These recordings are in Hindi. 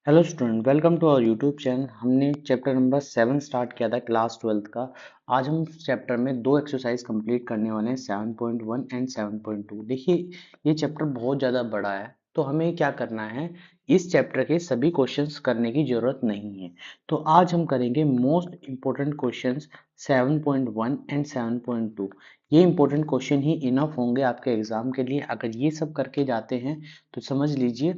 Hello student, welcome to our YouTube channel. हमने चैप्टर नंबर 7 स्टार्ट किया था क्लास 12th का। आज हम चैप्टर में दो एक्सरसाइज कंप्लीट करने वाले हैं, 7.1 एंड 7.2। देखिए, ये चैप्टर बहुत ज़्यादा बड़ा है, तो हमें क्या करना है, इस चैप्टर के सभी क्वेश्चंस करने की ज़रूरत नहीं है। तो आज हम करेंगे मोस्ट इम्पोर्टेंट क्वेश्चंस 7.1 एंड 7.2। ये इंपॉर्टेंट क्वेश्चन ही इनफ होंगे आपके एग्जाम के लिए। अगर ये सब करके जाते हैं तो समझ लीजिए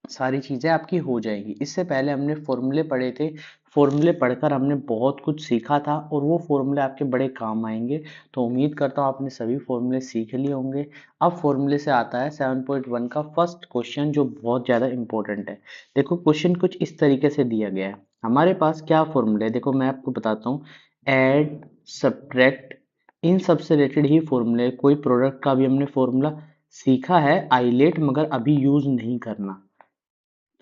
सारी चीज़ें आपकी हो जाएगी। इससे पहले हमने फॉर्मूले पढ़े थे। फॉर्मूले पढ़कर हमने बहुत कुछ सीखा था और वो फॉर्मूले आपके बड़े काम आएंगे। तो उम्मीद करता हूँ आपने सभी फॉर्मूले सीख लिए होंगे। अब फॉर्मूले से आता है 7.1 का फर्स्ट क्वेश्चन, जो बहुत ज़्यादा इंपॉर्टेंट है। देखो, क्वेश्चन कुछ इस तरीके से दिया गया है। हमारे पास क्या फॉर्मूले है, देखो मैं आपको बताता हूँ। ऐड, सब्ट्रैक्ट, इन सबसे रिलेटेड ही फॉर्मूले। कोई प्रोडक्ट का भी हमने फॉर्मूला सीखा है आइलेट, मगर अभी यूज नहीं करना।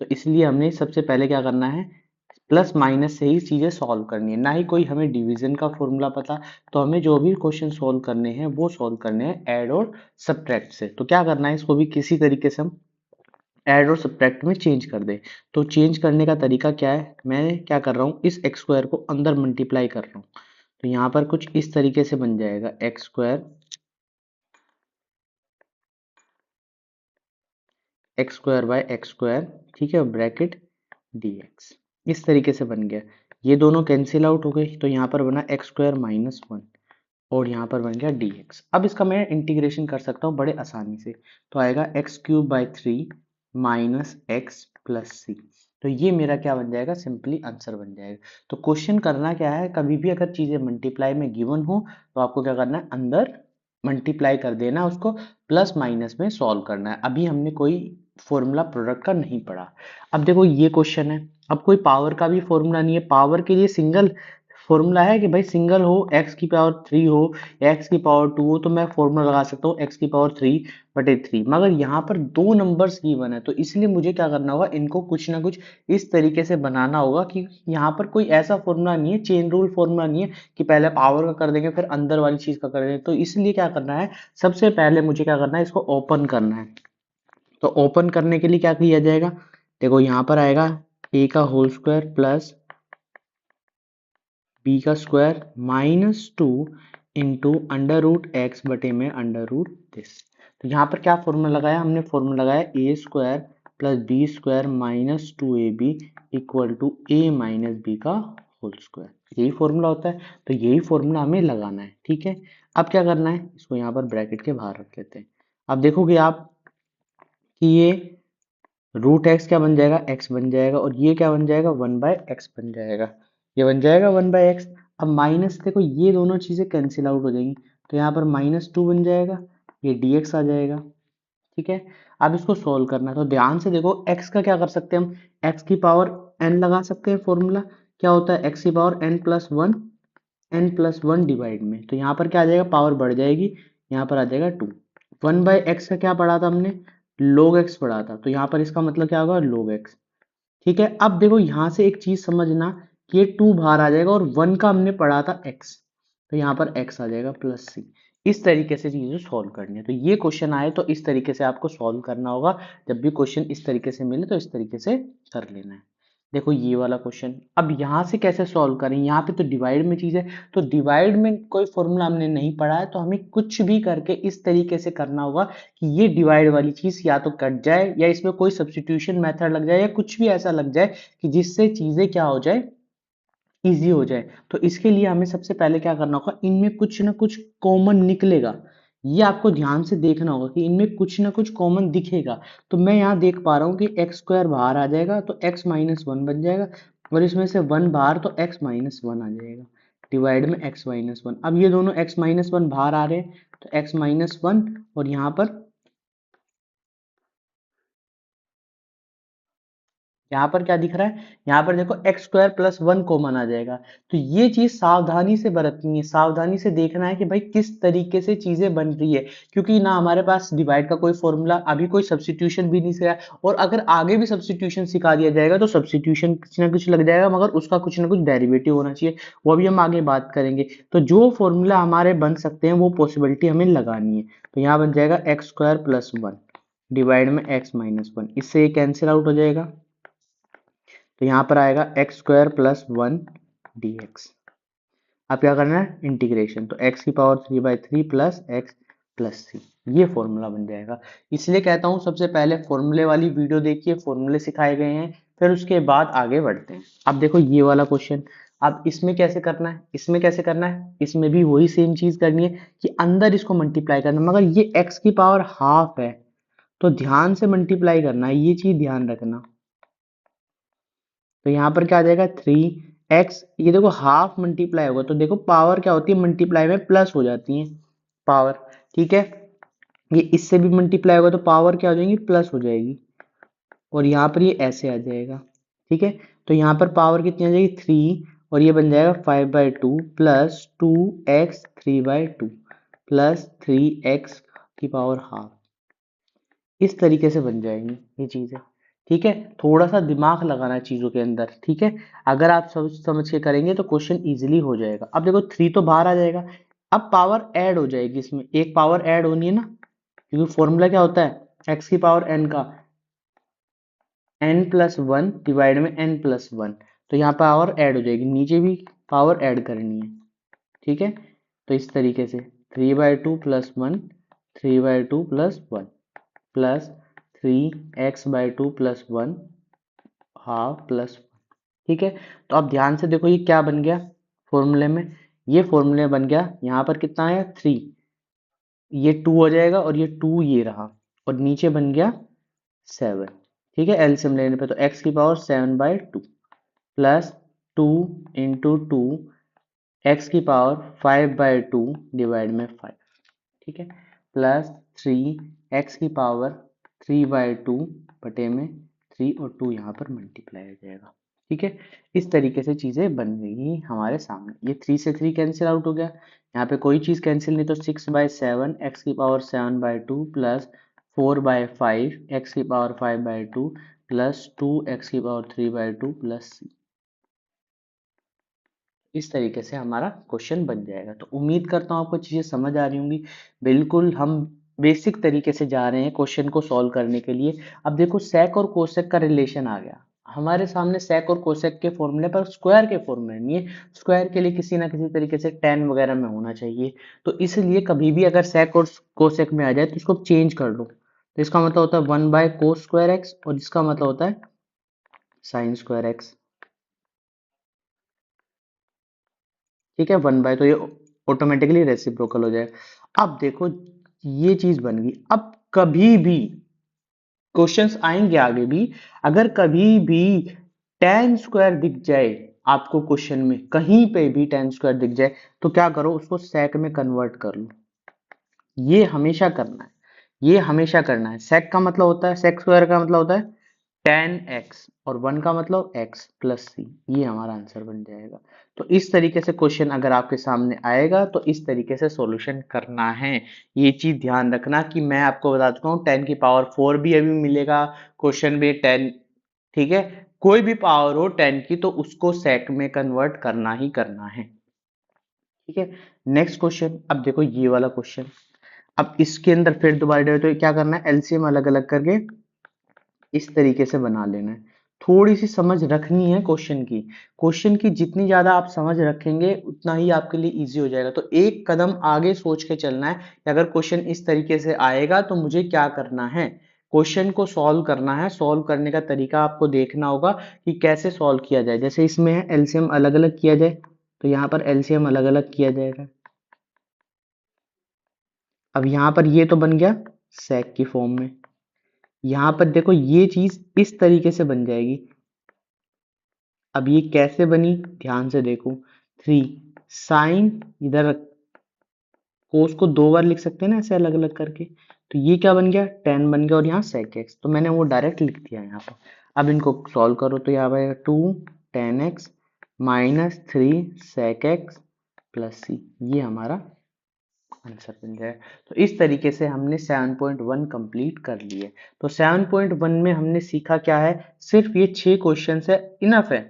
तो इसलिए हमने सबसे पहले क्या करना है, प्लस माइनस से ही चीजें सॉल्व करनी है, ना ही कोई हमें डिवीजन का फॉर्मूला पता। तो हमें जो भी क्वेश्चन सॉल्व करने हैं वो सॉल्व करने हैं ऐड और सब्ट्रैक्ट से। तो क्या करना है, इसको भी किसी तरीके से हम ऐड और सब्ट्रैक्ट में चेंज कर दें। तो चेंज करने का तरीका क्या है, मैं क्या कर रहा हूँ, इस एक्स स्क्वायर को अंदर मल्टीप्लाई कर रहा हूँ। तो यहाँ पर कुछ इस तरीके से बन जाएगा, x square by x square, ठीक है, ब्रैकेट dx। इस तरीके से बन गया। ये दोनों कैंसिल आउट हो गई, तो यहाँ पर बना एक्स स्क्वायर माइनस वन और यहाँ पर बन गया dx। अब इसका मैं इंटीग्रेशन कर सकता हूँ बड़े आसानी से। तो आएगा x cube by three minus x plus C. तो ये मेरा क्या बन जाएगा, सिंपली आंसर बन जाएगा। तो क्वेश्चन करना क्या है, कभी भी अगर चीजें मल्टीप्लाई में गिवन हो तो आपको क्या करना है, अंदर मल्टीप्लाई कर देना, उसको प्लस माइनस में सॉल्व करना है। अभी हमने कोई फॉर्मूला प्रोडक्ट का नहीं पढ़ा। अब देखो, ये क्वेश्चन है। अब कोई पावर का भी फॉर्मूला नहीं है। पावर के लिए सिंगल फॉर्मूला है कि भाई सिंगल हो, एक्स की पावर थ्री हो या एक्स की पावर टू हो, तो मैं फॉर्मूला लगा सकता हूँ एक्स की पावर थ्री बटे थ्री। मगर यहाँ पर दो नंबर्स गिवन है, तो इसलिए मुझे क्या करना होगा, इनको कुछ ना कुछ इस तरीके से बनाना होगा कि यहाँ पर कोई ऐसा फॉर्मूला नहीं है, चेन रूल फॉर्मूला नहीं है कि पहले पावर का कर देंगे फिर अंदर वाली चीज का कर देंगे। तो इसलिए क्या करना है, सबसे पहले मुझे क्या करना है, इसको ओपन करना है। तो ओपन करने के लिए क्या किया जाएगा, देखो यहाँ पर आएगा ए का होल स्क्वायर प्लस बी का square minus two into under root X बटे में अंडर रूट दिस। तो यहाँ पर क्या फॉर्मूला लगाया हमने, फॉर्मूला लगाया a square plus b square minus two a b equal to a minus b का होल स्क्वायर। यही फॉर्मूला होता है, तो यही फॉर्मूला हमें लगाना है, ठीक है। अब क्या करना है, इसको यहाँ पर ब्रैकेट के बाहर रख लेते हैं। अब देखोगे आप कि ये रूट एक्स क्या बन जाएगा, एक्स बन जाएगा, और ये क्या बन जाएगा, वन बाय एक्स बन जाएगा। ये बन जाएगा वन बाय एक्स। अब माइनस, देखो ये दोनों चीजें कैंसिल आउट हो जाएंगी, तो यहाँ पर माइनस टू बन जाएगा, ये dx आ जाएगा, ठीक है। अब इसको सोल्व करना है, तो ध्यान से देखो, x का क्या कर सकते हैं हम, x की पावर n लगा सकते हैं। फॉर्मूला क्या होता है, x की पावर n+1 डिवाइड में, तो यहाँ पर क्या आ जाएगा, पावर बढ़ जाएगी, यहाँ पर आ जाएगा टू। वन बाय एक्स का क्या पढ़ा था हमने, log x पढ़ा था, तो यहाँ पर इसका मतलब क्या होगा, log x, ठीक है। अब देखो यहाँ से एक चीज समझना कि ये टू बाहर आ जाएगा और वन का हमने पढ़ा था x, तो यहाँ पर x आ जाएगा प्लस सी। इस तरीके से चीजें सॉल्व करनी है। तो ये क्वेश्चन आए तो इस तरीके से आपको सॉल्व करना होगा। जब भी क्वेश्चन इस तरीके से मिले तो इस तरीके से कर लेना है। देखो ये वाला क्वेश्चन, अब यहाँ से कैसे सॉल्व करें, यहाँ पे तो डिवाइड में चीज है, तो डिवाइड में कोई फॉर्मूला हमने नहीं पढ़ा है, तो हमें कुछ भी करके इस तरीके से करना होगा कि ये डिवाइड वाली चीज या तो कट जाए या इसमें कोई सब्स्टिट्यूशन मेथड लग जाए या कुछ भी ऐसा लग जाए कि जिससे चीजें क्या हो जाए, इजी हो जाए। तो इसके लिए हमें सबसे पहले क्या करना होगा, इनमें कुछ ना कुछ कॉमन निकलेगा। ये आपको ध्यान से देखना होगा कि इनमें कुछ ना कुछ कॉमन दिखेगा। तो मैं यहाँ देख पा रहा हूँ कि एक्स स्क्वायर बाहर आ जाएगा तो एक्स माइनस वन बन जाएगा, और इसमें से वन बाहर तो एक्स माइनस वन आ जाएगा डिवाइड में एक्स माइनस वन। अब ये दोनों एक्स माइनस वन बाहर आ रहे हैं, तो एक्स माइनस वन, और यहाँ पर यहाँ पर क्या दिख रहा है, यहाँ पर देखो x square plus one common आ जाएगा। तो ये चीज सावधानी से बरतनी है, सावधानी से देखना है कि भाई किस तरीके से चीजें बन रही है, क्योंकि ना हमारे पास डिवाइड का कोई फॉर्मूला, अभी कोई सब्स्टिट्यूशन भी नहीं सिखाया, और अगर आगे भी सब्स्टिट्यूशन सिखा दिया जाएगा तो सब्स्टिट्यूशन कुछ ना कुछ लग जाएगा, मगर उसका कुछ ना कुछ डेरिवेटिव होना चाहिए, वो भी हम आगे बात करेंगे। तो जो फॉर्मूला हमारे बन सकते हैं वो पॉसिबिलिटी हमें लगानी है। तो यहाँ बन जाएगा x square plus one divide में एक्स माइनस वन, इससे ये कैंसिल आउट हो जाएगा, तो यहाँ पर आएगा एक्स स्क्वायर प्लस 1 dx। अब क्या करना है, इंटीग्रेशन, तो x की power 3/3 plus x plus C, ये फॉर्मूला बन जाएगा। इसलिए कहता हूँ सबसे पहले फॉर्मूले वाली वीडियो देखिए, फॉर्मूले सिखाए गए हैं, फिर उसके बाद आगे बढ़ते हैं। अब देखो ये वाला क्वेश्चन, अब इसमें कैसे करना है, इसमें कैसे करना है, इसमें भी वही सेम चीज करनी है कि अंदर इसको मल्टीप्लाई करना है, मगर ये x की पावर हाफ है तो ध्यान से मल्टीप्लाई करना है, ये चीज ध्यान रखना। तो यहाँ पर क्या आ जाएगा 3x, ये देखो हाफ मल्टीप्लाई होगा तो देखो पावर क्या होती है, मल्टीप्लाई में प्लस हो जाती है पावर, ठीक है। ये इससे भी मल्टीप्लाई होगा तो पावर क्या हो जाएगी, प्लस हो जाएगी, और यहाँ पर ये ऐसे आ जाएगा, ठीक है। तो यहाँ पर पावर कितनी आ जाएगी 3, और ये बन जाएगा 5/2 प्लस 2x 3/2 प्लस 3x की पावर हाफ, इस तरीके से बन जाएंगी ये चीजें, ठीक है। थोड़ा सा दिमाग लगाना है चीजों के अंदर, ठीक है। अगर आप समझ के करेंगे तो क्वेश्चन इजीली हो जाएगा। अब देखो 3 तो बाहर आ जाएगा, अब पावर ऐड हो जाएगी, इसमें एक पावर ऐड होनी है ना, क्योंकि फॉर्मूला क्या होता है x की पावर n का n+1 डिवाइड में n+1, तो यहाँ पावर ऐड हो जाएगी, नीचे भी पावर ऐड करनी है, ठीक है। तो इस तरीके से 3/2 plus 1, 3/2 plus 1 plus 3x/2 plus 1 half plus 1, ठीक है। तो अब ध्यान से देखो ये क्या बन गया फॉर्मूले में, ये फॉर्मूले बन गया, यहाँ पर कितना आया 3, ये 2 हो जाएगा और ये 2 ये रहा, और नीचे बन गया 7, ठीक है। एलसीएम लेने पे तो x की पावर 7/2 प्लस 2 इंटू 2 x की पावर 5/2 डिवाइड में 5, ठीक है, प्लस 3 x की पावर 3/2 बटे में 3, और 2 यहाँ पर मल्टीप्लाई हो जाएगा, ठीक है। इस तरीके से चीजें बन गई हमारे सामने। ये 3 से 3 कैंसिल आउट हो गया, यहाँ पे कोई चीज कैंसिल नहीं, तो 6/7 x की पावर 7/2 प्लस 4/5 x की पावर 5/2 प्लस 2 x की पावर 3/2 प्लस c, इस तरीके से हमारा क्वेश्चन बन जाएगा। तो उम्मीद करता हूँ आपको चीजें समझ आ रही होंगी। बिल्कुल हम बेसिक तरीके से जा रहे हैं क्वेश्चन को सॉल्व करने के लिए। अब देखो सेक और कोसेक का रिलेशन आ गया हमारे सामने, सेक और कोसेक के फॉर्मूले पर स्क्वायर के फॉर्मूले नहीं है, स्क्वायर के लिए किसी ना किसी तरीके से tan वगैरह में होना चाहिए। तो इसलिए कभी भी अगर सेक और कोसेक में आ जाए तो इसको चेंज कर लो, तो इसका मतलब होता है 1/cos²x, और इसका मतलब होता है sin²x, ठीक है। 1/, तो ये ऑटोमेटिकली रेसिप्रोकल हो जाएगा। अब देखो ये चीज बन गई। अब कभी भी क्वेश्चंस आएंगे आगे भी, अगर कभी भी tan² दिख जाए आपको क्वेश्चन में, कहीं पे भी tan² दिख जाए, तो क्या करो, उसको सेक में कन्वर्ट कर लो। ये हमेशा करना है, ये हमेशा करना है। सेक का मतलब होता है, sec² का मतलब होता है tan x, और 1 का मतलब x प्लस सी, ये हमारा आंसर बन जाएगा। तो इस तरीके से क्वेश्चन अगर आपके सामने आएगा तो इस तरीके से सॉल्यूशन करना है। ये चीज ध्यान रखना कि मैं आपको बता चुका हूँ 10 की पावर 4 भी अभी मिलेगा क्वेश्चन में 10, ठीक है। कोई भी पावर हो 10 की तो उसको सेक में कन्वर्ट करना ही करना है, ठीक है। नेक्स्ट क्वेश्चन, अब देखो ये वाला क्वेश्चन, अब इसके अंदर फिर दोबारा तो क्या करना है, एलसीएम अलग अलग करके इस तरीके से बना लेना है। थोड़ी सी समझ रखनी है क्वेश्चन की, क्वेश्चन की जितनी ज्यादा आप समझ रखेंगे उतना ही आपके लिए इजी हो जाएगा। तो एक कदम आगे सोच के चलना है कि अगर क्वेश्चन इस तरीके से आएगा तो मुझे क्या करना है, क्वेश्चन को सॉल्व करना है। सॉल्व करने का तरीका आपको देखना होगा कि कैसे सॉल्व किया जाए। जैसे इसमें है एलसीएम अलग अलग किया जाए, तो यहाँ पर एलसीएम अलग अलग किया जाएगा। अब यहाँ पर ये तो बन गया सेक की फॉर्म में, यहाँ पर देखो ये चीज इस तरीके से बन जाएगी। अब ये कैसे बनी, ध्यान से देखो, 3 साइन, इधर कोस को 2 बार लिख सकते हैं ना ऐसे अलग अलग करके, तो ये क्या बन गया, tan बन गया, और यहाँ sec x, तो मैंने वो डायरेक्ट लिख दिया यहाँ पर। अब इनको सॉल्व करो तो यहाँ पर 2 tan x minus 3 sec x plus c, ये हमारा आंसर बन जाए। तो इस तरीके से हमने 7.1 कंप्लीट कर लिए। तो 7.1 में हमने सीखा क्या है, सिर्फ ये 6 क्वेश्चन है, इनफ है।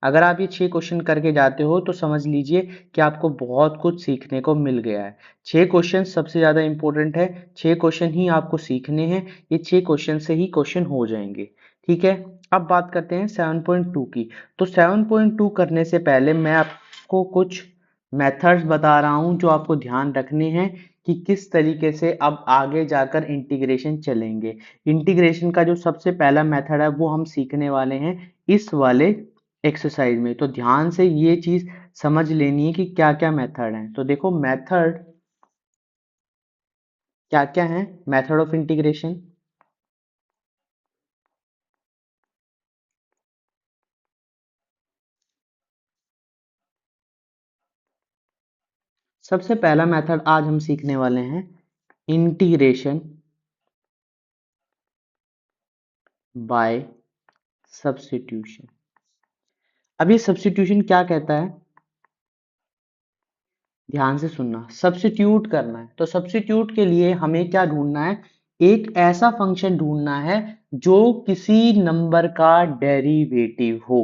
अगर आप ये 6 क्वेश्चन करके जाते हो तो समझ लीजिए कि आपको बहुत कुछ सीखने को मिल गया है। 6 क्वेश्चन सबसे ज्यादा इंपॉर्टेंट है, 6 क्वेश्चन ही आपको सीखने हैं, ये 6 क्वेश्चन से ही क्वेश्चन हो जाएंगे, ठीक है। अब बात करते हैं 7.2 की। तो 7.2 करने से पहले मैं आपको कुछ मेथड्स बता रहा हूं जो आपको ध्यान रखने हैं कि किस तरीके से अब आगे जाकर इंटीग्रेशन चलेंगे। इंटीग्रेशन का जो सबसे पहला मेथड है वो हम सीखने वाले हैं इस वाले एक्सरसाइज में। तो ध्यान से ये चीज समझ लेनी है कि क्या क्या मेथड है। तो देखो मेथड क्या क्या है, मेथड ऑफ इंटीग्रेशन। सबसे पहला मेथड आज हम सीखने वाले हैं इंटीग्रेशन बाय सब्स्टिट्यूशन। अब ये सब्स्टिट्यूशन क्या कहता है, ध्यान से सुनना। सब्स्टिट्यूट करना है, तो सब्स्टिट्यूट के लिए हमें क्या ढूंढना है, एक ऐसा फंक्शन ढूंढना है जो किसी नंबर का डेरिवेटिव हो,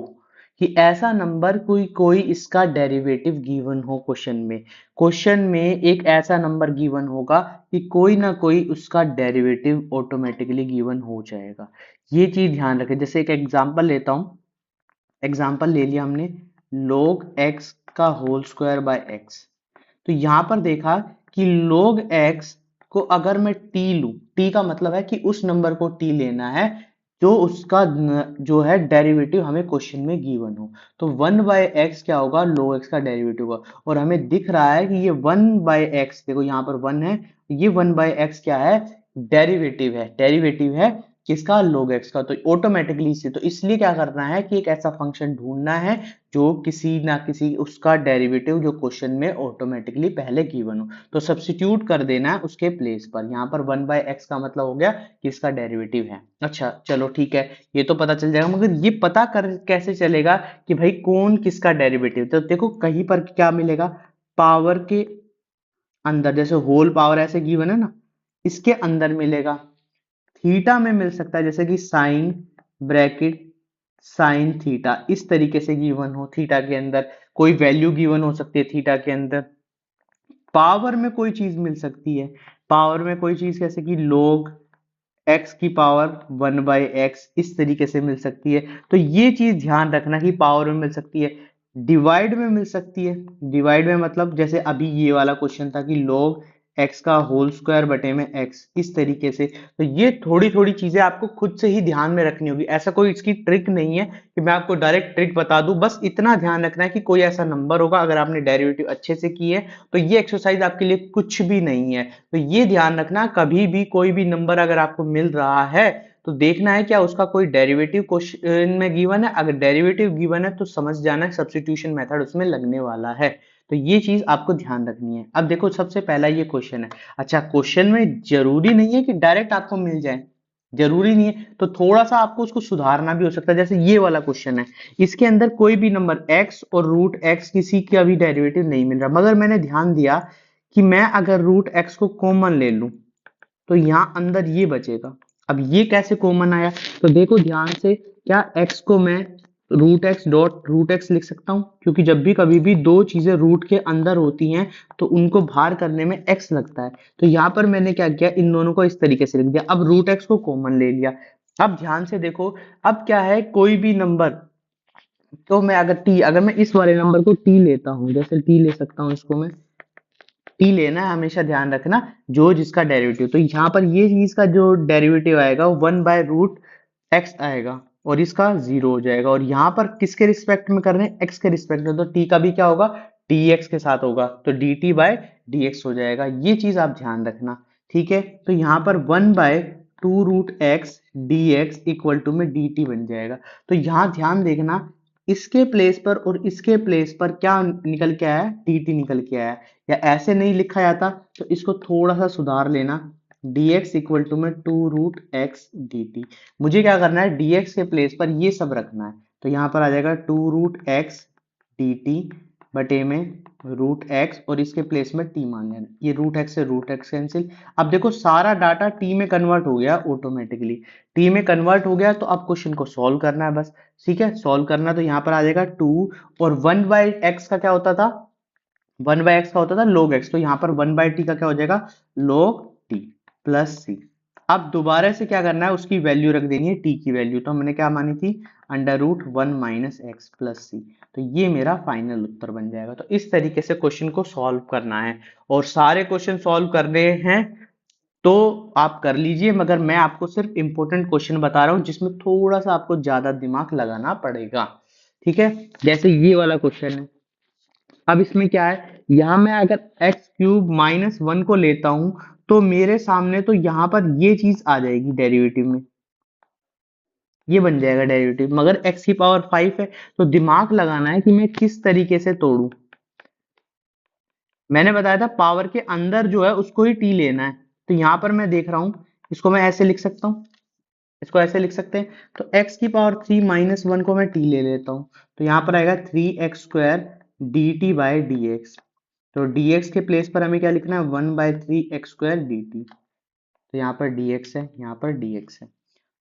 कि ऐसा नंबर कोई कोई इसका डेरिवेटिव गिवन हो। क्वेश्चन में एक ऐसा नंबर गिवन होगा कि कोई ना कोई उसका डेरिवेटिव ऑटोमेटिकली गिवन हो जाएगा। ये चीज ध्यान रखें। जैसे एक एग्जांपल लेता हूं, एग्जाम्पल ले लिया हमने, log x का होल स्क्वायर बाय x। तो यहां पर देखा कि log x को अगर मैं t लूं, t का मतलब है कि उस नंबर को t लेना है जो उसका जो है डेरिवेटिव हमें क्वेश्चन में गिवन हो। तो 1/x क्या होगा, log x का डेरिवेटिव होगा। और हमें दिख रहा है कि ये 1/x, देखो यहाँ पर 1 है, ये 1/x क्या है, डेरिवेटिव है किसका, log x का। तो ऑटोमेटिकली से, तो इसलिए क्या करना है कि एक ऐसा फंक्शन ढूंढना है जो किसी ना किसी उसका डेरिवेटिव जो क्वेश्चन में ऑटोमेटिकली पहले गिवन हो, तो सब्स्टिट्यूट कर देना है उसके प्लेस पर। यहाँ पर 1/x का मतलब हो गया कि इसका डेरिवेटिव है। अच्छा चलो ठीक है, ये तो पता चल जाएगा, मगर ये पता कर कैसे चलेगा कि भाई कौन किसका डेरिवेटिव। तो देखो कहीं पर क्या मिलेगा, पावर के अंदर, जैसे होल पावर ऐसे गिवन है ना, इसके अंदर मिलेगा। थीटा में मिल सकता है, जैसे कि साइन ब्रैकेट साइन थीटा, इस तरीके से गिवन हो। थीटा के अंदर कोई वैल्यू गिवन हो सकती है, थीटा के अंदर। पावर में कोई चीज मिल सकती है, पावर में कोई चीज जैसे कि log x की पावर 1/x, इस तरीके से मिल सकती है। तो ये चीज ध्यान रखना कि पावर में मिल सकती है, डिवाइड में मिल सकती है। डिवाइड में मतलब जैसे अभी ये वाला क्वेश्चन था कि log x का होल स्क्वायर बटे में x, इस तरीके से। तो ये थोड़ी थोड़ी चीजें आपको खुद से ही ध्यान में रखनी होगी, ऐसा कोई इसकी ट्रिक नहीं है कि मैं आपको डायरेक्ट ट्रिक बता दूं। बस इतना ध्यान रखना है कि कोई ऐसा नंबर होगा, अगर आपने डेरिवेटिव अच्छे से की है तो ये एक्सरसाइज आपके लिए कुछ भी नहीं है। तो ये ध्यान रखना, कभी भी कोई भी नंबर अगर आपको मिल रहा है तो देखना है क्या उसका कोई डेरिवेटिव क्वेश्चन में गिवन है। अगर डेरिवेटिव गिवन है तो समझ जाना है सब्स्टिट्यूशन मेथड उसमें लगने वाला है। तो ये चीज आपको ध्यान रखनी है। अब देखो सबसे पहला ये क्वेश्चन है। अच्छा क्वेश्चन में जरूरी नहीं है कि डायरेक्ट आपको मिल जाए, जरूरी नहीं है, तो थोड़ा सा आपको उसको सुधारना भी हो सकता है। जैसे ये वाला क्वेश्चन है, इसके अंदर कोई भी नंबर x और रूट x किसी का भी डेरिवेटिव नहीं मिल रहा, मगर मैंने ध्यान दिया कि मैं अगर रूट x को कॉमन ले लूं तो यहां अंदर ये बचेगा। अब ये कैसे कॉमन आया, तो देखो ध्यान से, क्या x को मैं root X dot root X लिख सकता हूं, क्योंकि जब भी कभी भी दो चीजें रूट के अंदर होती हैं तो उनको बाहर करने में x लगता है। तो यहां पर मैंने क्या किया, इन दोनों को इस तरीके से लिख दिया। अब रूट एक्स को कॉमन ले लिया। अब ध्यान से देखो, अब क्या है, कोई भी नंबर, तो मैं अगर मैं इस वाले नंबर को t लेता हूं, जैसे t ले सकता हूं, इसको मैं टी लेना है, हमेशा ध्यान रखना, जो जिसका डेरिवेटिव। तो यहाँ पर ये चीज का जो डेरिवेटिव आएगा वो 1/√x आएगा और इसका 0 हो जाएगा। और यहाँ पर किसके रिस्पेक्ट में कर रहे हैं, x के रिस्पेक्ट में, तो t का भी क्या होगा, dx के साथ होगा, तो dt/dx हो जाएगा। ये चीज आप ध्यान रखना, ठीक है। तो यहाँ पर 1/2√x dx इक्वल टू में dt बन जाएगा। तो यहाँ ध्यान देखना, इसके प्लेस पर और इसके प्लेस पर क्या निकल के आया, dt निकल के आया। या ऐसे नहीं लिखा जाता तो इसको थोड़ा सा सुधार लेना, dx इक्वल टू में 2√x dt। मुझे क्या करना है, dx के प्लेस पर ये सब रखना है, तो यहाँ पर आ जाएगा 2√x dt बटे में रूट एक्स, और इसके प्लेस में t मान लेना। ये रूट एक्स से रूट एक्स कैंसिल। अब देखो सारा डाटा t में कन्वर्ट हो गया ऑटोमेटिकली, t में कन्वर्ट हो गया। तो अब क्वेश्चन को सॉल्व करना है बस, ठीक है। सॉल्व करना, तो यहाँ पर आ जाएगा 2, और 1/x का क्या होता था, 1/x का होता था log x, तो यहाँ पर 1/t का क्या हो जाएगा, log t प्लस c। अब दोबारा से क्या करना है, उसकी वैल्यू रख देनी है टी की वैल्यू। तो हमने क्या मानी थी, √1 - x + c। तो ये मेरा फाइनल उत्तर बन जाएगा। तो इस तरीके से क्वेश्चन को सॉल्व करना है, और सारे क्वेश्चन सॉल्व करने हैं तो आप कर लीजिए, मगर मैं आपको सिर्फ इंपॉर्टेंट क्वेश्चन बता रहा हूँ जिसमें थोड़ा सा आपको ज्यादा दिमाग लगाना पड़ेगा। ठीक है, जैसे ये वाला क्वेश्चन है। अब इसमें क्या है, यहां मैं अगर x³ - 1 को लेता हूं तो मेरे सामने तो यहां पर ये चीज आ जाएगी डेरिवेटिव में, ये बन जाएगा डेरिवेटिव, मगर x⁵ है। तो दिमाग लगाना है कि मैं किस तरीके से तोड़ूं। मैंने बताया था पावर के अंदर जो है उसको ही t लेना है। तो यहां पर मैं देख रहा हूं, इसको मैं ऐसे लिख सकता हूं, इसको ऐसे लिख सकते हैं। तो x³ - 1 को मैं t ले लेता हूं, तो यहां पर आएगा 3x² dt/dx। तो dx के प्लेस पर हमें क्या लिखना है, 1/3x² dt। तो यहाँ पर dx है, यहाँ पर dx है।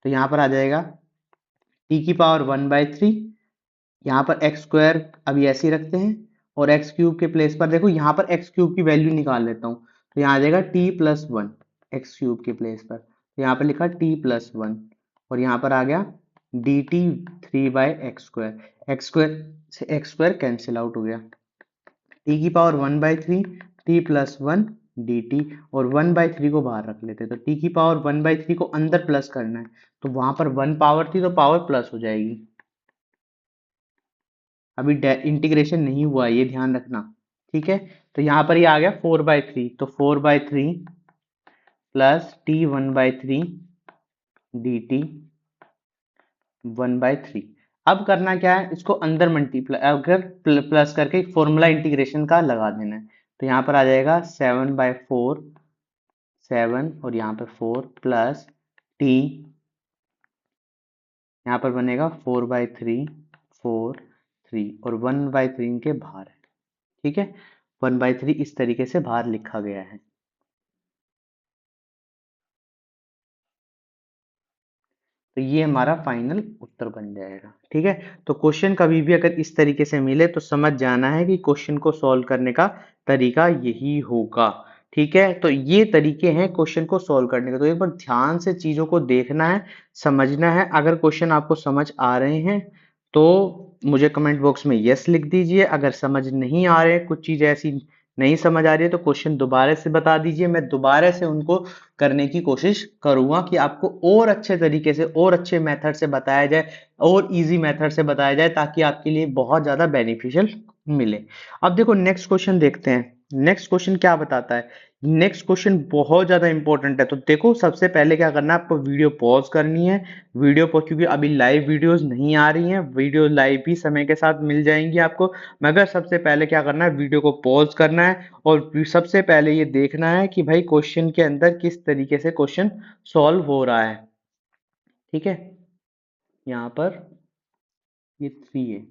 तो यहाँ पर आ जाएगा t⁻1/3। यहाँ पर x² अभी ऐसे ही रखते हैं, और x³ के प्लेस पर देखो, यहाँ पर x³ की वैल्यू निकाल लेता हूँ। तो यहाँ आ जाएगा t+1 x³ के प्लेस पर। तो यहाँ पर लिखा t+1, और यहाँ पर आ गया dt 3/x²। x² से x² कैंसिल आउट हो गया। t⁻1/3 t+1 dt, और 1/3 को बाहर रख लेते हैं। तो t⁻1/3 को अंदर प्लस करना है, तो वहां पर 1 पावर थी तो पावर प्लस हो जाएगी। अभी इंटीग्रेशन नहीं हुआ है, ये ध्यान रखना। ठीक है, तो यहाँ पर ये आ गया 4/3, तो 4/3 प्लस t1/3 dt 1/3। अब करना क्या है, इसको अंदर मल्टीप्लाई अगर प्लस करके फॉर्मूला इंटीग्रेशन का लगा देना है। तो यहाँ पर आ जाएगा 7/4, 7 और यहाँ पे 4 प्लस t, यहाँ पर बनेगा 4/3 4 3, और 1/3 इनके बाहर है। ठीक है, 1/3 इस तरीके से बाहर लिखा गया है। तो ये हमारा फाइनल उत्तर बन जाएगा। ठीक है, तो क्वेश्चन कभी भी अगर इस तरीके से मिले तो समझ जाना है कि क्वेश्चन को सॉल्व करने का तरीका यही होगा। ठीक है, तो ये तरीके हैं क्वेश्चन को सॉल्व करने के। तो एक बार ध्यान से चीजों को देखना है, समझना है। अगर क्वेश्चन आपको समझ आ रहे हैं तो मुझे कमेंट बॉक्स में यस लिख दीजिए। अगर समझ नहीं आ रहे, कुछ चीज ऐसी नहीं समझ आ रही है, तो क्वेश्चन दोबारा से बता दीजिए। मैं दोबारा से उनको करने की कोशिश करूंगा कि आपको और अच्छे तरीके से और अच्छे मेथड से बताया जाए, और इजी मेथड से बताया जाए, ताकि आपके लिए बहुत ज्यादा बेनिफिशियल मिले। अब देखो नेक्स्ट क्वेश्चन देखते हैं। नेक्स्ट क्वेश्चन क्या बताता है, नेक्स्ट क्वेश्चन बहुत ज्यादा इंपॉर्टेंट है। तो देखो सबसे पहले क्या करना है, आपको वीडियो पॉज करनी है। वीडियो पॉज, क्योंकि अभी लाइव वीडियोस नहीं आ रही हैं, वीडियो लाइव भी समय के साथ मिल जाएंगी आपको, मगर सबसे पहले क्या करना है, वीडियो को पॉज करना है, और सबसे पहले ये देखना है कि भाई क्वेश्चन के अंदर किस तरीके से क्वेश्चन सॉल्व हो रहा है। ठीक है, यहाँ पर ये 3 है।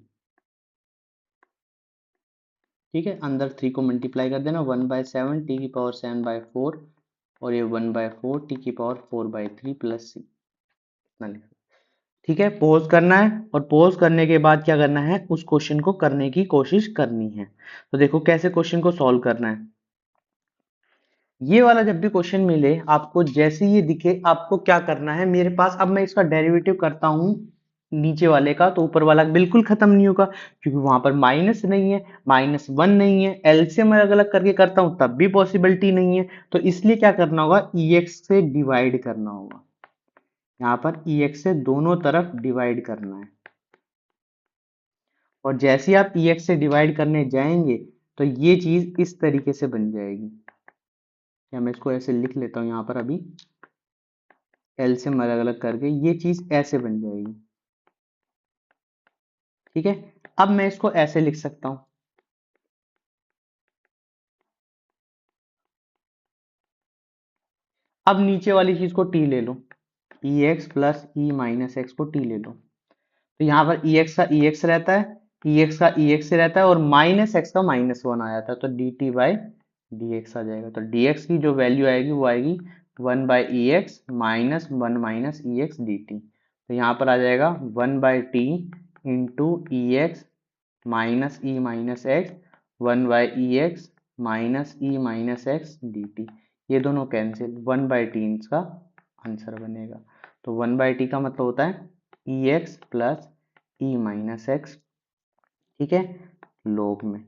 ठीक है, अंदर 3 को मल्टीप्लाई कर देना, 1/7 t⁻7/4, और ये 1/4 t⁻4/3 प्लस c। इतना लिखा। ठीक है, पॉज करना है, और पॉज करने के बाद क्या करना है, उस क्वेश्चन को करने की कोशिश करनी है। तो देखो कैसे क्वेश्चन को सॉल्व करना है। ये वाला जब भी क्वेश्चन मिले आपको, जैसे ये दिखे, आपको क्या करना है, मेरे पास अब मैं इसका डेरिवेटिव करता हूं नीचे वाले का, तो ऊपर वाला बिल्कुल खत्म नहीं होगा, क्योंकि वहां पर माइनस नहीं है, -1 नहीं है। एलसीएम अलग अलग करके करता हूं तब भी पॉसिबिलिटी नहीं है। तो इसलिए क्या करना होगा, ईएक्स से डिवाइड करना होगा। यहाँ पर ईएक्स से दोनों तरफ डिवाइड करना है, और जैसे ही आप ईएक्स से डिवाइड करने जाएंगे तो ये चीज इस तरीके से बन जाएगी। या मैं इसको ऐसे लिख लेता हूँ यहाँ पर अभी, एलसीएम अलग अलग करके ये चीज ऐसे बन जाएगी। ठीक है, अब मैं इसको ऐसे लिख सकता हूं, अब नीचे वाली चीज को टी ले लो, ई x plus e minus x को टी ले लो। तो यहाँ पर ई एक्स का ई एक्स रहता है, ई एक्स का ई एक्स से रहता है, और माइनस एक्स का -1 आ जाता है, तो d t by d x आ जाएगा। तो डी एक्स की जो वैल्यू आएगी वो आएगी 1/(x) -1 माइनस ई एक्स डी टी। तो यहाँ पर आ जाएगा 1/t इंटू ई x minus E minus x 1/(x) minus E minus x D T. ये दोनों कैंसिल, 1/t का आंसर बनेगा। तो 1/t का मतलब होता है ई x plus e minus x, ठीक है, लोग में।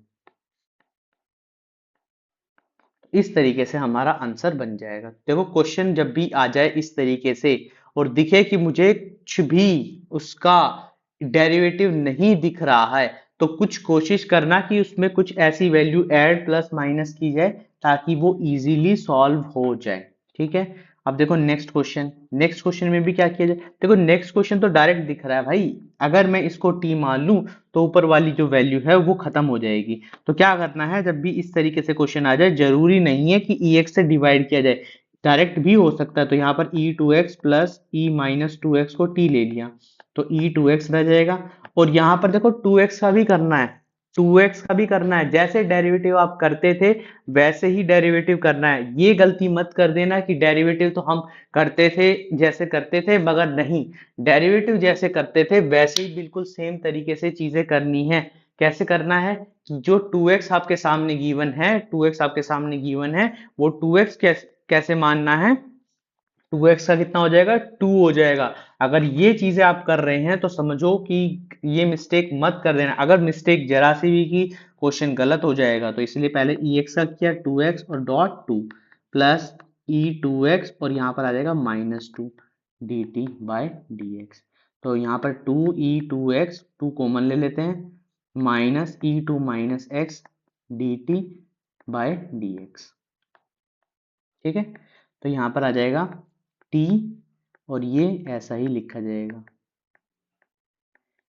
इस तरीके से हमारा आंसर बन जाएगा। देखो क्वेश्चन जब भी आ जाए इस तरीके से और दिखे कि मुझे कुछ भी उसका डेरिवेटिव नहीं दिख रहा है, तो कुछ कोशिश करना कि उसमें कुछ ऐसी वैल्यू ऐड प्लस माइनस की जाए ताकि वो इजीली सॉल्व हो जाए, ठीक है। अब देखो नेक्स्ट क्वेश्चन, नेक्स्ट क्वेश्चन में भी क्या किया जाए। देखो नेक्स्ट क्वेश्चन तो डायरेक्ट दिख रहा है भाई, अगर मैं इसको टी मान लूं तो ऊपर वाली जो वैल्यू है वो खत्म हो जाएगी। तो क्या करना है, जब भी इस तरीके से क्वेश्चन आ जाए, जरूरी नहीं है कि ई एक्स से डिवाइड किया जाए, डायरेक्ट भी हो सकता है। तो यहाँ पर e to x plus e minus two x को टी ले लिया तो ई टू एक्स रह जाएगा। और यहाँ पर देखो टू एक्स का भी करना है, टू एक्स का भी करना है, जैसे डेरिवेटिव आप करते थे वैसे ही डेरिवेटिव करना है। ये गलती मत कर देना कि डेरिवेटिव तो हम करते थे जैसे करते थे, मगर नहीं, डेरिवेटिव जैसे करते थे वैसे ही बिल्कुल सेम तरीके से चीजें करनी है। कैसे करना है कि जो 2x आपके सामने गिवन है, 2x आपके सामने गिवन है, वो 2x कैसे मानना है, 2x का कितना हो जाएगा, 2 हो जाएगा। अगर ये चीजें आप कर रहे हैं तो समझो कि ये मिस्टेक मत कर देना। अगर मिस्टेक जरा सी भी की, क्वेश्चन गलत हो जाएगा। तो इसलिए पहले ई एक्स का किया 2x और dot 2 plus e to x और यहाँ पर आ जाएगा minus two d t by d x. तो यहाँ पर 2e2x 2 कॉमन ले लेते हैं, minus E to minus x D t by d x, ठीक है। तो यहाँ पर आ जाएगा t और ये ऐसा ही लिखा जाएगा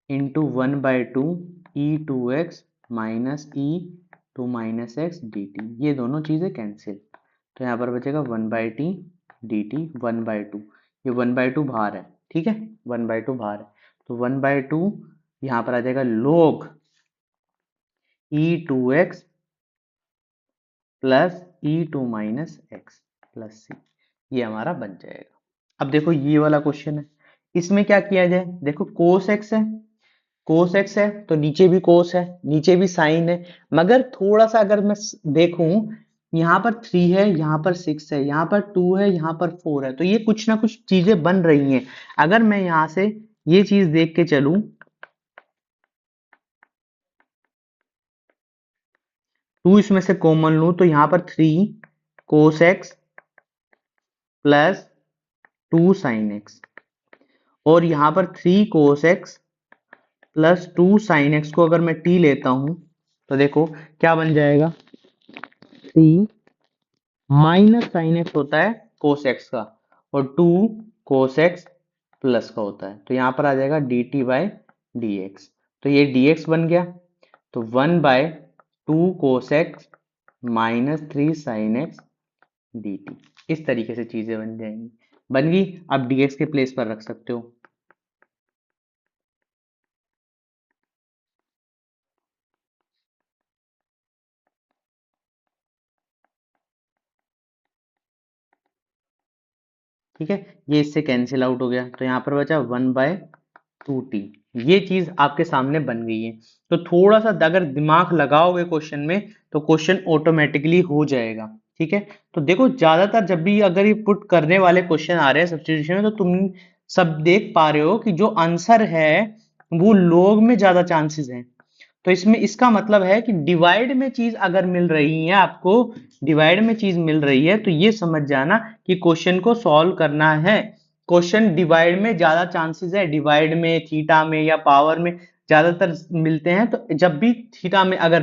into 1/2 E to X minus E to minus x D T, ये दोनों चीजें कैंसिल। तो यहाँ पर बचेगा 1/t डी टी 1/2, ये 1/2 बाहर है, ठीक है, 1/2 बाहर है। तो 1/2 यहाँ पर आ जाएगा log e to x plus e to minus x plus C, ये हमारा बन जाएगा। अब देखो ये वाला क्वेश्चन है, इसमें क्या किया जाए। देखो कोस एक्स है, कोस एक्स है तो नीचे भी कोस है, नीचे भी साइन है, मगर थोड़ा सा अगर मैं देखूं, यहाँ पर 3 है, यहाँ पर 6 है, यहाँ पर 2 है, यहाँ पर 4 है, तो ये कुछ ना कुछ चीजें बन रही हैं। अगर मैं यहाँ से ये चीज देख के चलूं, 2 इसमें से कॉमन लूं तो यहाँ पर 3 cos x plus 2 sign x, और यहाँ पर 3 cos x plus 2 sine x को अगर मैं टी लेता हूं तो देखो क्या बन जाएगा, 3 माइनस साइन एक्स होता है कोस एक्स का, और 2 कोस एक्स प्लस का होता है। तो यहाँ पर आ जाएगा D t by d x, तो ये डी एक्स बन गया। तो 1/2 कोस x minus 3 sine x D T, इस तरीके से चीजें बन जाएंगी। बन गई, आप डी एक्स के प्लेस पर रख सकते हो। ठीक है, ये इससे कैंसिल आउट हो गया, तो यहाँ पर बचा 1/2t, ये चीज आपके सामने बन गई है। तो थोड़ा सा अगर दिमाग लगाओगे क्वेश्चन में तो क्वेश्चन ऑटोमेटिकली हो जाएगा, ठीक है। तो देखो ज्यादातर जब भी अगर ये पुट करने वाले क्वेश्चन आ रहे हैं सब्स्टिट्यूशन में, तो तुम सब देख पा रहे हो कि जो आंसर है वो लोग में ज्यादा चांसेस हैं। तो इसमें इसका मतलब है कि डिवाइड में चीज अगर मिल रही है आपको, डिवाइड में चीज मिल रही है, तो ये समझ जाना कि क्वेश्चन को सॉल्व करना है। क्वेश्चन डिवाइड में ज्यादा चांसेस है, डिवाइड में, थीटा में या पावर में ज्यादातर मिलते हैं। तो जब भी थीटा में अगर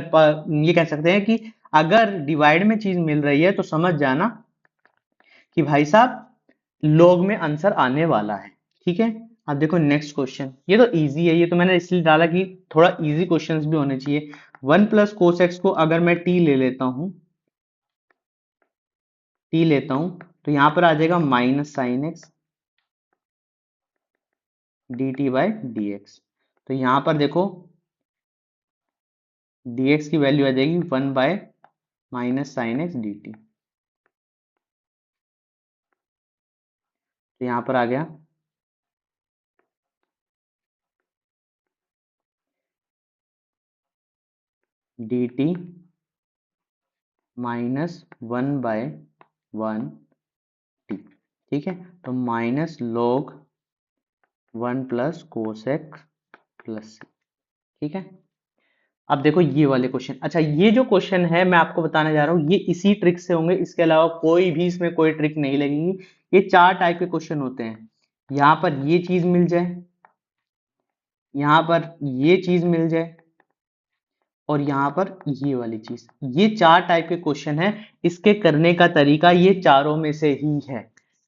ये कह सकते हैं कि अगर डिवाइड में चीज मिल रही है तो समझ जाना कि भाई साहब लॉग में आंसर आने वाला है, ठीक है। अब देखो नेक्स्ट क्वेश्चन, ये तो इजी है, ये तो मैंने इसलिए डाला कि थोड़ा इजी क्वेश्चंस भी होने चाहिए। 1 प्लस कोस एक्स को अगर मैं टी ले लेता हूं, टी लेता हूं, तो यहां पर आ जाएगा minus sine x D t by d x. तो यहां पर देखो डी एक्स की वैल्यू आ जाएगी 1/-साइन एक्स डी टी, तो यहां पर आ गया डी टी -1/1 टी। ठीक है, तो minus log 1 plus cosec plus C. ठीक है, अब देखो ये वाले क्वेश्चन। अच्छा, ये जो क्वेश्चन है मैं आपको बताने जा रहा हूँ, ये इसी ट्रिक से होंगे, इसके अलावा कोई भी इसमें कोई ट्रिक नहीं लगेगी। ये चार टाइप के क्वेश्चन होते हैं। यहाँ पर ये चीज मिल जाए, यहाँ पर ये चीज मिल जाए, और यहाँ पर ये वाली चीज। ये चार टाइप के क्वेश्चन है। इसके करने का तरीका ये चारों में से ही है।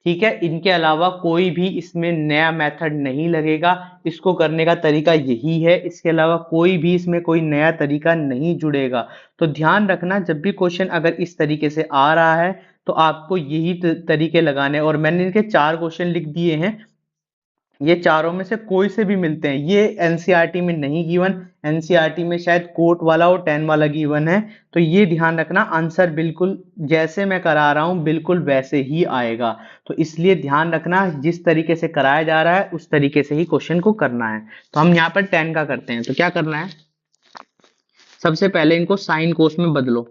ठीक है, इनके अलावा कोई भी इसमें नया मेथड नहीं लगेगा। इसको करने का तरीका यही है, इसके अलावा कोई भी इसमें कोई नया तरीका नहीं जुड़ेगा। तो ध्यान रखना, जब भी क्वेश्चन अगर इस तरीके से आ रहा है तो आपको यही तरीके लगाने। और मैंने इनके चार क्वेश्चन लिख दिए हैं, ये चारों में से कोई से भी मिलते हैं। ये एनसीईआरटी में नहीं गिवन, एनसीईआरटी में शायद कोट वाला और 10 वाला गिवन है। तो ये ध्यान रखना, आंसर बिल्कुल जैसे मैं करा रहा हूं बिल्कुल वैसे ही आएगा। तो इसलिए ध्यान रखना, जिस तरीके से कराया जा रहा है उस तरीके से ही क्वेश्चन को करना है। तो हम यहाँ पर 10 का करते हैं। तो क्या करना है, सबसे पहले इनको साइन कोस में बदलो।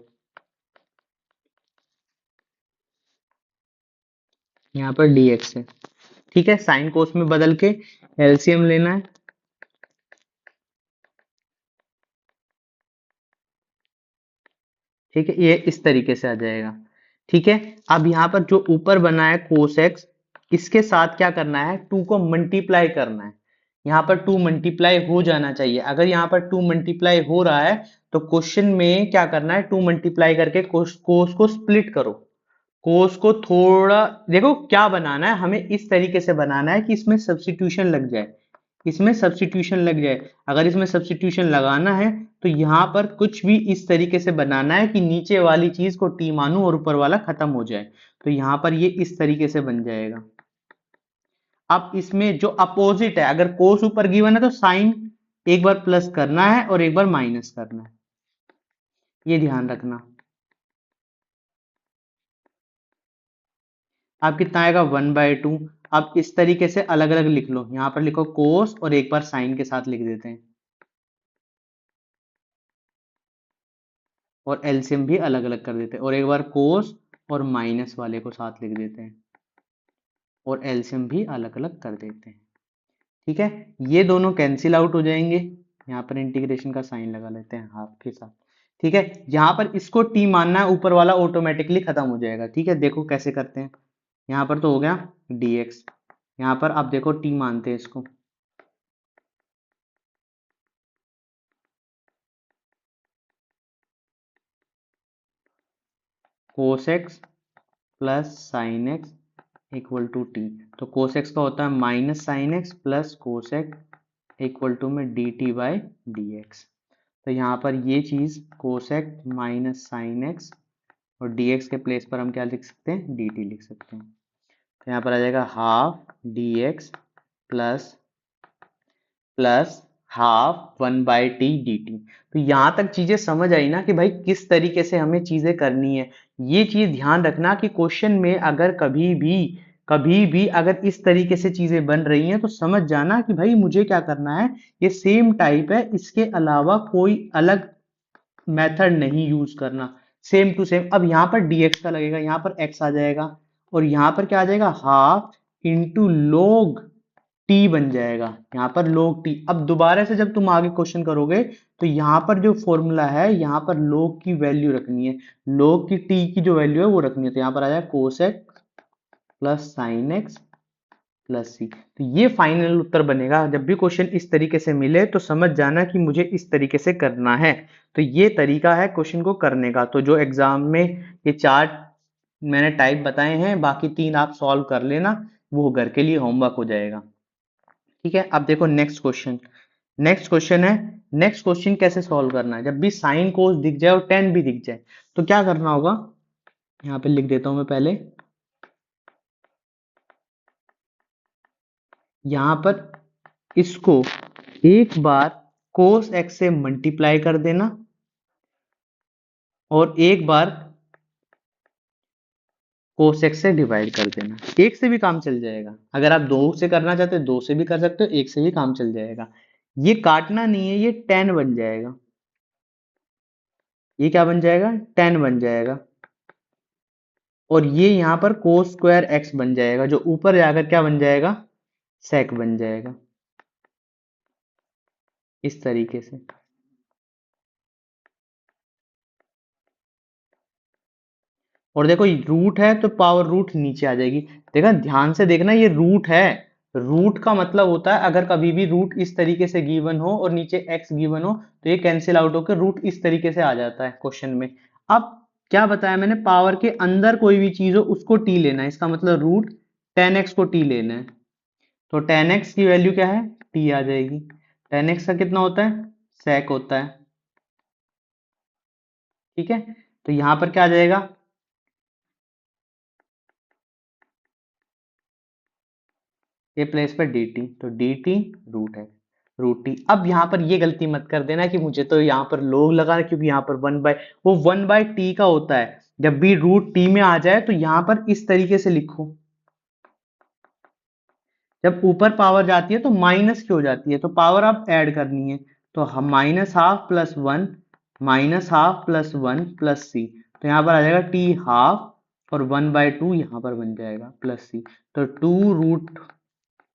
यहाँ पर dx है। ठीक है, साइन कोस में बदल के एलसीएम लेना है। ठीक है, ये इस तरीके से आ जाएगा। ठीक है, अब यहाँ पर जो ऊपर बना है कोस एक्स, इसके साथ क्या करना है, 2 को मल्टीप्लाई करना है। यहाँ पर 2 मल्टीप्लाई हो जाना चाहिए। अगर यहाँ पर 2 मल्टीप्लाई हो रहा है तो क्वेश्चन में क्या करना है, 2 मल्टीप्लाई करके कोस को स्प्लिट करो। कोस को थोड़ा देखो क्या बनाना है, हमें इस तरीके से बनाना है कि इसमें सब्स्टिट्यूशन लग जाए, इसमें सब्स्टिट्यूशन लग जाए। अगर इसमें सब्स्टिट्यूशन लगाना है तो यहाँ पर कुछ भी इस तरीके से बनाना है कि नीचे वाली चीज को टी मानू और ऊपर वाला खत्म हो जाए। तो यहाँ पर ये इस तरीके से बन जाएगा। अब इसमें जो अपोजिट है, अगर कोस ऊपर गिवन है तो साइन एक बार प्लस करना है और एक बार माइनस करना है, ये ध्यान रखना। अब कितना आएगा, 1/2। अब इस तरीके से अलग अलग लिख लो, यहाँ पर लिखो कोस और एक बार साइन के साथ लिख देते हैं, और एलसीएम भी अलग अलग कर देते हैं, और एक बार कोस और माइनस वाले को साथ लिख देते हैं, और एलसीएम भी अलग अलग कर देते हैं। ठीक है, ये दोनों कैंसिल आउट हो जाएंगे। यहाँ पर इंटीग्रेशन का साइन लगा लेते हैं हाफ के साथ। ठीक है, यहाँ पर इसको टी मानना है, ऊपर वाला ऑटोमेटिकली खत्म हो जाएगा। ठीक है, देखो कैसे करते हैं। यहाँ पर तो हो गया dx, यहाँ पर आप देखो टी मानते हैं इसको। cos x plus sine x equal to t. तो कोस एक्स का होता है minus sine x plus cos x equal to में d t by d x. तो यहाँ पर ये चीज cos x minus sine x, और डी एक्स के प्लेस पर हम क्या लिख सकते हैं, डी टी लिख सकते हैं। तो यहाँ पर आ जाएगा half D x plus plus half 1/t dt। तो यहां तक चीजें समझ आई ना कि भाई किस तरीके से हमें चीजें करनी है। ये चीज ध्यान रखना कि क्वेश्चन में अगर कभी भी अगर इस तरीके से चीजें बन रही हैं तो समझ जाना कि भाई मुझे क्या करना है, ये सेम टाइप है, इसके अलावा कोई अलग मेथड नहीं यूज करना, सेम टू सेम। अब यहाँ पर dx का लगेगा, यहाँ पर x आ जाएगा, और यहाँ पर क्या आ जाएगा, हाफ इंटू log टी बन जाएगा। यहाँ पर log टी। अब दोबारा से जब तुम आगे क्वेश्चन करोगे तो यहाँ पर जो फॉर्मूला है, यहाँ पर log की वैल्यू रखनी है, log की टी की जो वैल्यू है वो रखनी है। तो यहाँ पर आ जाएगा cos x plus sine x plus C. तो ये फाइनल उत्तर बनेगा। जब भी क्वेश्चन इस तरीके से मिले तो समझ जाना कि मुझे इस तरीके से करना है। तो ये तरीका है क्वेश्चन को करने का। तो जो एग्जाम में ये चार मैंने टाइप बताए हैं, बाकी 3 आप सॉल्व कर लेना, वो घर के लिए होमवर्क हो जाएगा। ठीक है, अब देखो नेक्स्ट क्वेश्चन। नेक्स्ट क्वेश्चन है, नेक्स्ट क्वेश्चन कैसे सॉल्व करना है। जब भी साइन कोस दिख जाए और टेन भी दिख जाए तो क्या करना होगा, यहाँ पे लिख देता हूं मैं पहले। यहां पर इसको एक बार cos x से मल्टीप्लाई कर देना, और एक बार cos x से डिवाइड कर देना। एक से भी काम चल जाएगा, अगर आप दो से करना चाहते हो दो से भी कर सकते हो, एक से भी काम चल जाएगा। ये काटना नहीं है, ये tan बन जाएगा। ये क्या बन जाएगा, tan बन जाएगा। और ये यहाँ पर कोस स्क्वायर एक्स बन जाएगा, जो ऊपर जाकर क्या बन जाएगा, सेक बन जाएगा, इस तरीके से। और देखो रूट है तो पावर रूट नीचे आ जाएगी। देखा, ध्यान से देखना, ये रूट है। रूट का मतलब होता है अगर कभी भी रूट इस तरीके से गिवन हो और नीचे एक्स गिवन हो तो ये कैंसिल आउट होकर रूट इस तरीके से आ जाता है क्वेश्चन में। अब क्या बताया मैंने, पावर के अंदर कोई भी चीज हो उसको टी लेना है, इसका मतलब रूट 10x को टी लेना है। तो 10x की वैल्यू क्या है, टी आ जाएगी। 10x का कितना होता है, सेक होता है। ठीक है, तो यहां पर क्या आ जाएगा, ये प्लेस पर dt, तो dt रूट है, रूट टी। अब यहाँ पर ये गलती मत कर देना कि मुझे तो यहाँ पर लोग लगा, क्योंकि यहाँ पर वो 1/t का होता है। जब भी रूट टी में आ जाए तो यहाँ पर इस तरीके से लिखो। जब ऊपर पावर जाती है तो माइनस की हो जाती है, तो पावर आप ऐड करनी है। तो हम -12 + 1 -12 + 1 + c, तो यहाँ पर आ जाएगा t हाफ और 1/2 यहाँ पर बन जाएगा प्लस सी। तो 2 रूट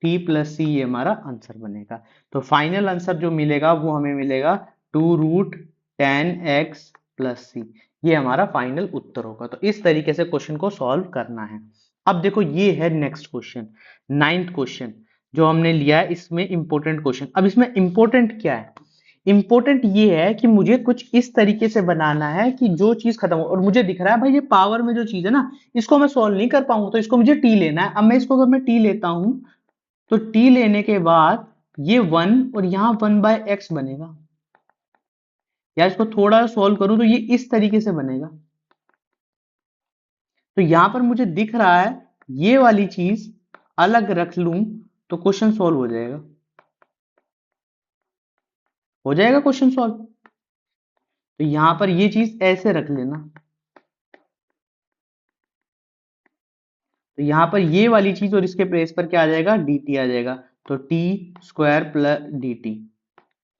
टी प्लस सी, ये हमारा आंसर बनेगा। तो फाइनल आंसर जो मिलेगा वो हमें मिलेगा 2√10x + सी, ये हमारा फाइनल उत्तर होगा। तो इस तरीके से क्वेश्चन को सॉल्व करना है। अब देखो ये है नेक्स्ट क्वेश्चन, 9th क्वेश्चन जो हमने लिया है, इसमें इंपॉर्टेंट क्वेश्चन। अब इसमें इंपॉर्टेंट क्या है, इंपॉर्टेंट ये है कि मुझे कुछ इस तरीके से बनाना है कि जो चीज खत्म हो, और मुझे दिख रहा है भाई ये पावर में जो चीज है ना, इसको मैं सॉल्व नहीं कर पाऊंगा, तो इसको मुझे टी लेना है। अब मैं इसको अगर मैं टी लेता हूं तो t लेने के बाद ये 1 और यहां 1/x बनेगा। या इसको थोड़ा सॉल्व करूं तो ये इस तरीके से बनेगा। तो यहां पर मुझे दिख रहा है ये वाली चीज अलग रख लूं तो क्वेश्चन सॉल्व हो जाएगा, हो जाएगा क्वेश्चन सॉल्व। तो यहां पर ये चीज ऐसे रख लेना, तो यहां पर ये वाली चीज और इसके प्लेस पर क्या आ जाएगा, dt आ जाएगा। तो t² + dt।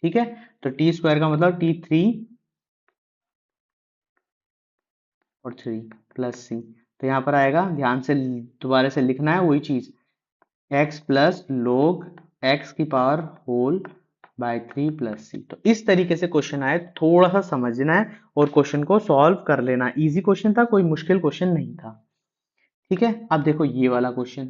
ठीक है, तो t² का मतलब t3 और 3 + c। तो यहाँ पर आएगा, ध्यान से दोबारा से लिखना है वही चीज, x + log x की पावर होल बाय 3 + c। तो इस तरीके से क्वेश्चन आए, थोड़ा सा समझना है और क्वेश्चन को सॉल्व कर लेना। इजी क्वेश्चन था, कोई मुश्किल क्वेश्चन नहीं था। ठीक है, अब देखो ये वाला क्वेश्चन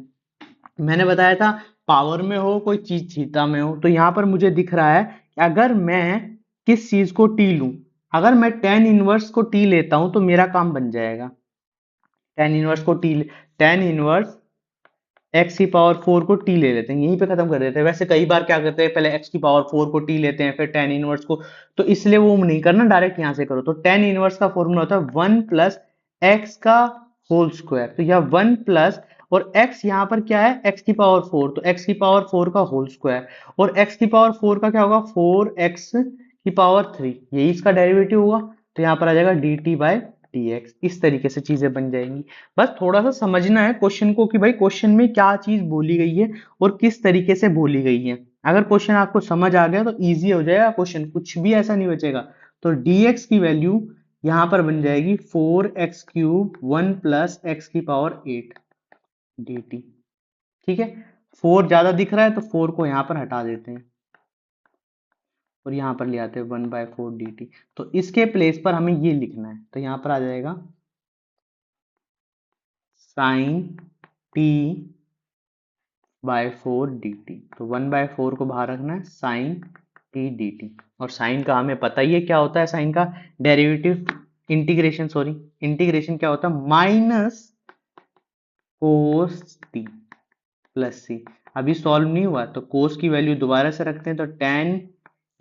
मैंने बताया था पावर में हो कोई चीज थीटा में हो, तो यहाँ पर मुझे दिख रहा है कि अगर मैं किस चीज को टी लूं, अगर मैं tan इनवर्स को टी लेता हूं तो मेरा काम बन जाएगा। tan इनवर्स को टी, tan इनवर्स x की पावर 4 को t ले लेते हैं, यहीं पे खत्म कर देते हैं। वैसे कई बार क्या करते हैं, पहले x की पावर 4 को t लेते हैं फिर tan इनवर्स को, तो इसलिए वो नहीं करना, डायरेक्ट यहां से करो। तो tan इनवर्स का फॉर्मूला होता है 1 + x का होल स्क्वायर। तो यह 1 प्लस, और x यहाँ पर क्या है, x की पावर 4, तो x की पावर 4 का होल स्क्वायर, और x की पावर 4 का क्या होगा, 4x की पावर 3, यही इसका डेरिवेटिव होगा। तो यहाँ पर आ जाएगा dt/dx। इस तरीके से चीजें बन जाएंगी। बस थोड़ा सा समझना है क्वेश्चन को कि भाई क्वेश्चन में क्या चीज बोली गई है और किस तरीके से बोली गई है। अगर क्वेश्चन आपको समझ आ गया तो इजी हो जाएगा क्वेश्चन, कुछ भी ऐसा नहीं बचेगा। तो dx की वैल्यू यहां पर बन जाएगी 4x³ 1 + x की पावर 8 dt। ठीक है, 4 ज्यादा दिख रहा है तो 4 को यहां पर हटा देते हैं और यहां पर ले आते हैं 1/4 dt। तो इसके प्लेस पर हमें ये लिखना है, तो यहां पर आ जाएगा sin t/4 dt। तो 1/4 को बाहर रखना है, sin t dt। और साइन का हमें पता ही है क्या होता है, साइन का डेरिवेटिव, इंटीग्रेशन, सॉरी इंटीग्रेशन क्या होता है, माइनस कोस टी प्लस सी। अभी सॉल्व नहीं हुआ तो कोस की वैल्यू दोबारा से रखते हैं, तो tan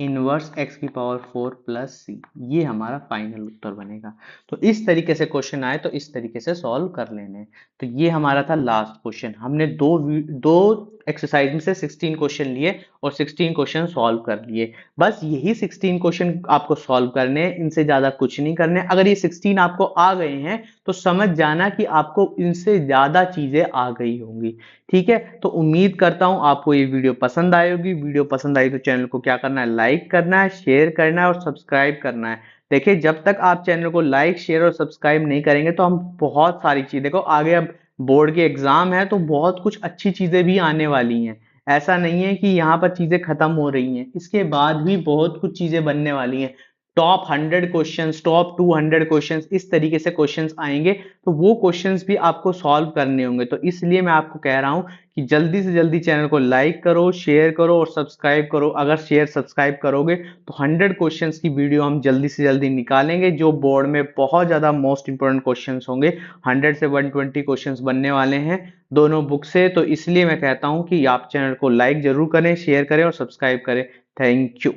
इनवर्स x की पावर 4 + सी, ये हमारा फाइनल उत्तर बनेगा। तो इस तरीके से क्वेश्चन आए तो इस तरीके से सॉल्व कर लेने हैं। तो ये हमारा था लास्ट क्वेश्चन। हमने दो एक्सरसाइज में से 16 क्वेश्चन लिए और 16 क्वेश्चन सॉल्व कर लिए। बस यही 16 क्वेश्चन आपको सॉल्व करने हैं, इनसे ज्यादा कुछ नहीं करने। अगर ये 16 आपको आ गए हैं तो समझ जाना कि आपको इनसे ज्यादा चीजें आ गई होंगी। ठीक है, तो उम्मीद करता हूं आपको ये वीडियो पसंद आई होगी। वीडियो पसंद आई तो चैनल को क्या करना है, लाइक करना है, शेयर करना है और सब्सक्राइब करना है। देखिए, जब तक आप चैनल को लाइक शेयर और सब्सक्राइब नहीं करेंगे तो हम बहुत सारी चीज, देखो आगे अब बोर्ड के एग्जाम है तो बहुत कुछ अच्छी चीजें भी आने वाली हैं। ऐसा नहीं है कि यहाँ पर चीजें खत्म हो रही हैं, इसके बाद भी बहुत कुछ चीजें बनने वाली हैं। टॉप 100 क्वेश्चंस, टॉप 200 क्वेश्चंस, इस तरीके से क्वेश्चंस आएंगे, तो वो क्वेश्चंस भी आपको सॉल्व करने होंगे। तो इसलिए मैं आपको कह रहा हूं कि जल्दी से जल्दी चैनल को लाइक करो, शेयर करो और सब्सक्राइब करो। अगर शेयर सब्सक्राइब करोगे तो 100 क्वेश्चंस की वीडियो हम जल्दी से जल्दी निकालेंगे, जो बोर्ड में बहुत ज्यादा मोस्ट इंपोर्टेंट क्वेश्चंस होंगे। 100 से 120 क्वेश्चंस बनने वाले हैं दोनों बुक से। तो इसलिए मैं कहता हूं कि आप चैनल को लाइक जरूर करें, शेयर करें और सब्सक्राइब करें। Thank you.